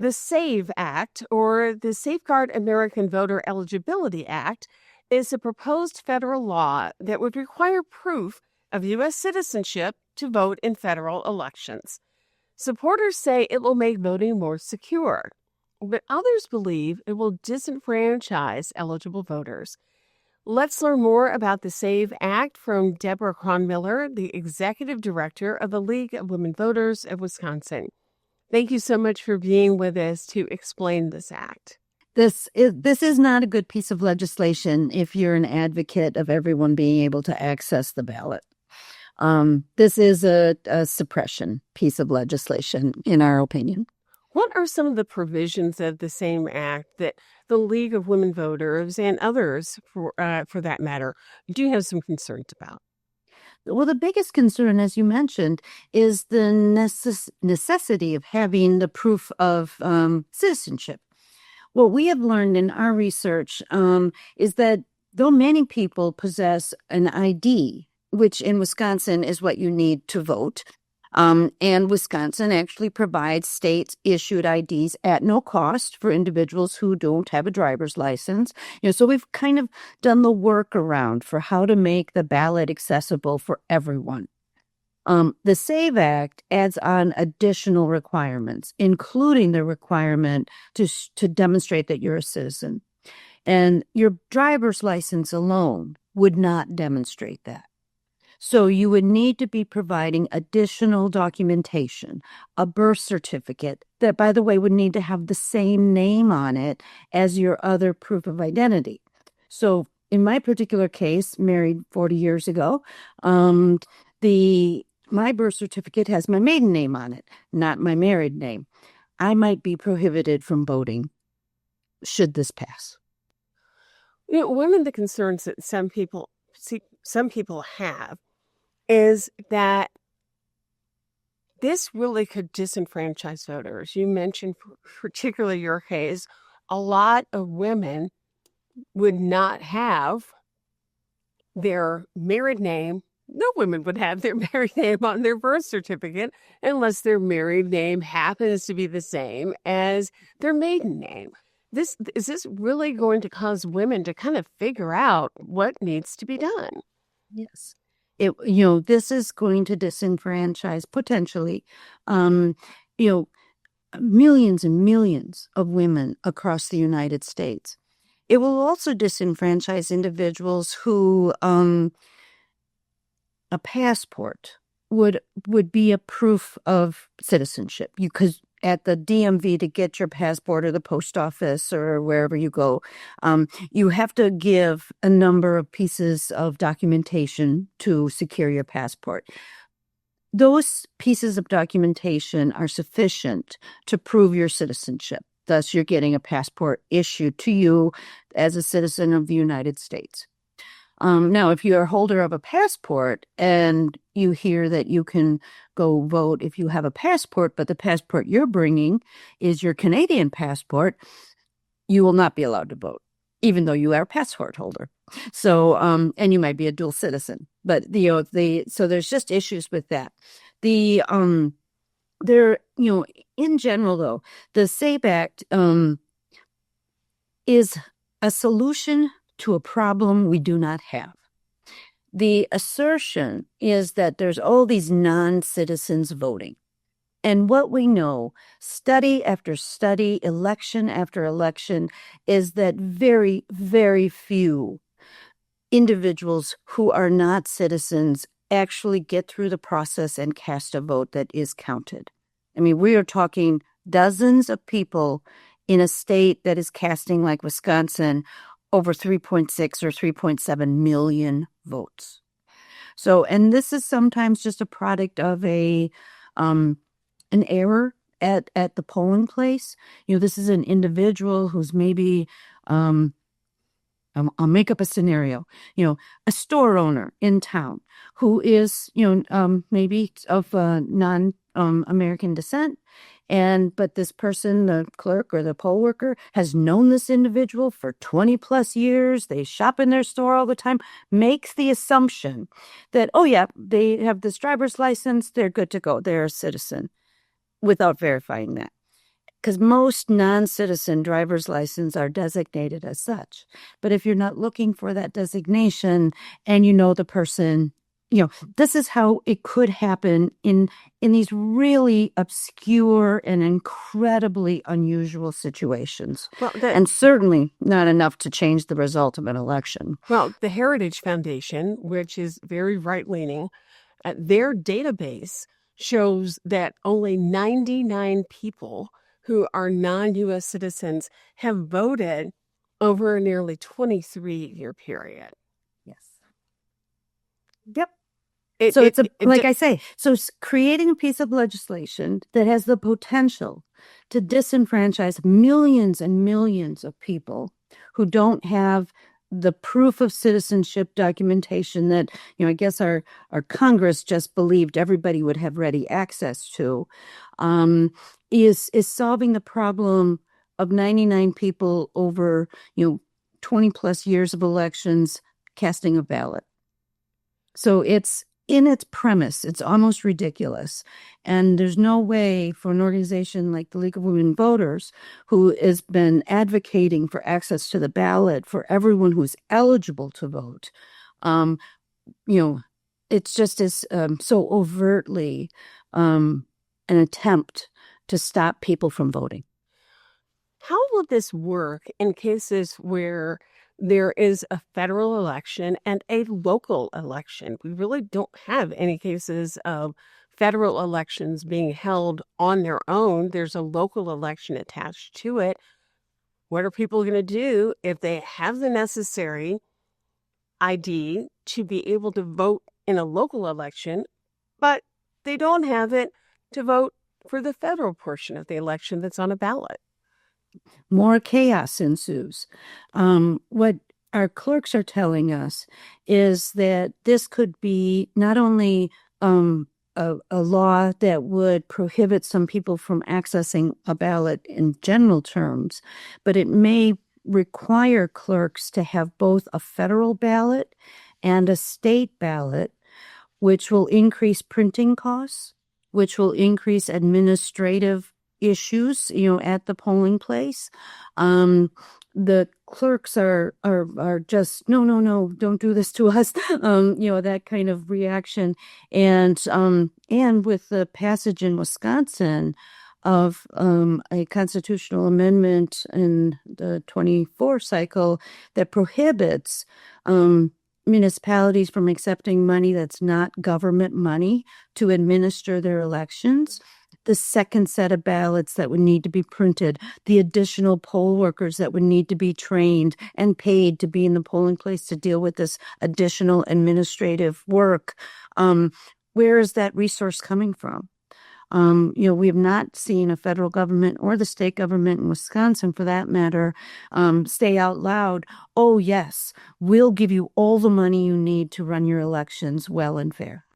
The SAVE Act, or the Safeguard American Voter Eligibility Act, is a proposed federal law that would require proof of U.S. citizenship to vote in federal elections. Supporters say it will make voting more secure, but others believe it will disenfranchise eligible voters. Let's learn more about the SAVE Act from Deborah Cronmiller, the executive director of the League of Women Voters of Wisconsin. Thank you so much for being with us to explain this act. This is not a good piece of legislation if you're an advocate of everyone being able to access the ballot. This is a suppression piece of legislation, in our opinion. What are some of the provisions of the same act that the League of Women Voters and others, for that matter, do have some concerns about? Well, the biggest concern, as you mentioned, is the necessity of having the proof of citizenship. What we have learned in our research is that though many people possess an ID, which in Wisconsin is what you need to vote, and Wisconsin actually provides state-issued IDs at no cost for individuals who don't have a driver's license. So we've kind of done the workaround for how to make the ballot accessible for everyone. The SAVE Act adds on additional requirements, including the requirement to demonstrate that you're a citizen. And your driver's license alone would not demonstrate that. So you would need to be providing additional documentation, a birth certificate that, by the way, would need to have the same name on it as your other proof of identity. So in my particular case, married 40 years ago, my birth certificate has my maiden name on it, not my married name. I might be prohibited from voting should this pass. One of the concerns that some people have is that this really could disenfranchise voters. You mentioned, particularly your case, a lot of women would not have their married name. No women would have their married name on their birth certificate unless their married name happens to be the same as their maiden name. Is this really going to cause women to kind of figure out what needs to be done? Yes. This is going to disenfranchise potentially, millions and millions of women across the United States. It will also disenfranchise individuals who a passport would be a proof of citizenship. Because at the DMV to get your passport, or the post office, or wherever you go, you have to give a number of pieces of documentation to secure your passport. Those pieces of documentation are sufficient to prove your citizenship. Thus, you're getting a passport issued to you as a citizen of the United States. Now, if you're a holder of a passport and you hear that you can go vote if you have a passport, but the passport you're bringing is your Canadian passport, you will not be allowed to vote, even though you are a passport holder. So, and you might be a dual citizen, but so there's just issues with that. In general, though, the SAVE Act is a solution to a problem we do not have. The assertion is that there's all these non-citizens voting. And what we know, study after study, election after election, is that very, very few individuals who are not citizens actually get through the process and cast a vote that is counted. I mean, we are talking dozens of people in a state that is casting, like Wisconsin, over 3.6 or 3.7 million votes. So, and this is sometimes just a product of an error at the polling place. This is an individual who's maybe, I'll make up a scenario, a store owner in town who is, maybe of non-American descent. But this person, the clerk or the poll worker, has known this individual for 20 plus years. They shop in their store all the time, makes the assumption that, oh yeah, they have this driver's license, they're good to go, they're a citizen, without verifying that. because most non-citizen driver's license are designated as such. But if you're not looking for that designation and you know the person, this is how it could happen in these really obscure and incredibly unusual situations. Well, And certainly not enough to change the result of an election. Well, the Heritage Foundation, which is very right-leaning, their database shows that only 99 people who are non-U.S. citizens have voted over a nearly 23-year period. Yes. Yep. So creating a piece of legislation that has the potential to disenfranchise millions and millions of people who don't have the proof of citizenship documentation that, I guess our Congress just believed everybody would have ready access to, is solving the problem of 99 people over, 20 plus years of elections casting a ballot. So it's, in its premise, it's almost ridiculous. And there's no way for an organization like the League of Women Voters, who has been advocating for access to the ballot for everyone who's eligible to vote, it's just as so overtly an attempt to stop people from voting. How will this work in cases where there is a federal election and a local election? We really don't have any cases of federal elections being held on their own. There's a local election attached to it. What are people going to do if they have the necessary ID to be able to vote in a local election, but they don't have it to vote for the federal portion of the election that's on a ballot? More chaos ensues. What our clerks are telling us is that this could be not only a law that would prohibit some people from accessing a ballot in general terms, but it may require clerks to have both a federal ballot and a state ballot, which will increase printing costs, which will increase administrative issues, at the polling place. The clerks are just, no, don't do this to us. That kind of reaction. And with the passage in Wisconsin of a constitutional amendment in the 24 cycle that prohibits municipalities from accepting money that's not government money to administer their elections, the second set of ballots that would need to be printed, the additional poll workers that would need to be trained and paid to be in the polling place to deal with this additional administrative work. Where is that resource coming from? We have not seen a federal government or the state government in Wisconsin, for that matter, say out loud, oh, yes, we'll give you all the money you need to run your elections well and fair.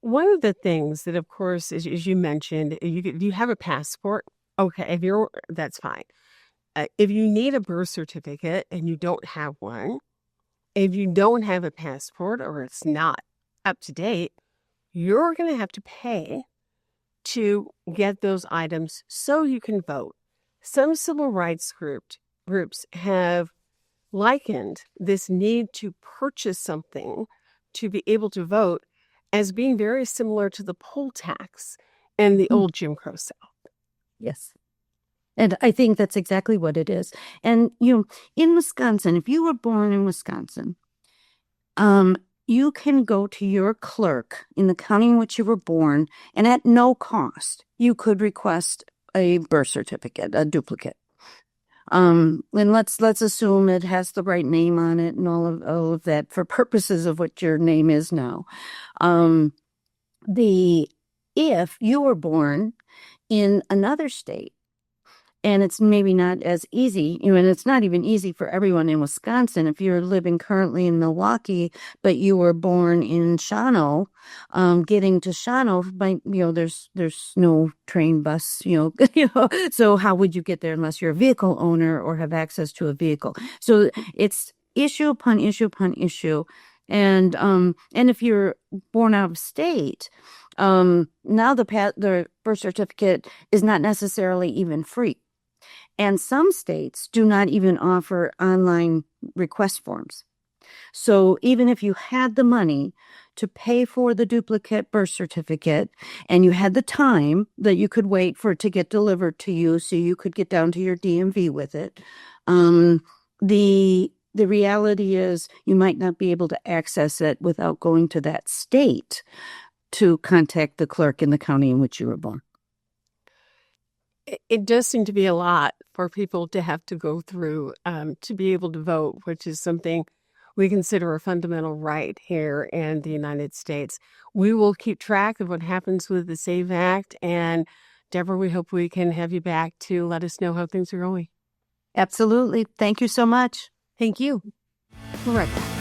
One of the things that, of course, as you mentioned, you have a passport. Okay, that's fine. If you need a birth certificate and you don't have one, if you don't have a passport or it's not up to date, you're going to have to pay to get those items so you can vote. Some civil rights groups have likened this need to purchase something to be able to vote as being very similar to the poll tax in the old Jim Crow South. Yes. And I think that's exactly what it is. And, in Wisconsin, if you were born in Wisconsin, you can go to your clerk in the county in which you were born, and at no cost, you could request a birth certificate, a duplicate. And let's assume it has the right name on it and all of that for purposes of what your name is now. If you were born in another state, and it's maybe not as easy, and it's not even easy for everyone in Wisconsin. If you're living currently in Milwaukee, but you were born in Shawano, getting to Shawano, there's no train, bus, so how would you get there unless you're a vehicle owner or have access to a vehicle? So it's issue upon issue upon issue. And if you're born out of state, Now the birth certificate is not necessarily even free. And some states do not even offer online request forms. So even if you had the money to pay for the duplicate birth certificate and you had the time that you could wait for it to get delivered to you so you could get down to your DMV with it, the reality is you might not be able to access it without going to that state to contact the clerk in the county in which you were born. It does seem to be a lot for people to have to go through to be able to vote, which is something we consider a fundamental right here in the United States. We will keep track of what happens with the SAVE Act. And Deborah, we hope we can have you back to let us know how things are going. Absolutely. Thank you so much. Thank you. We're right back.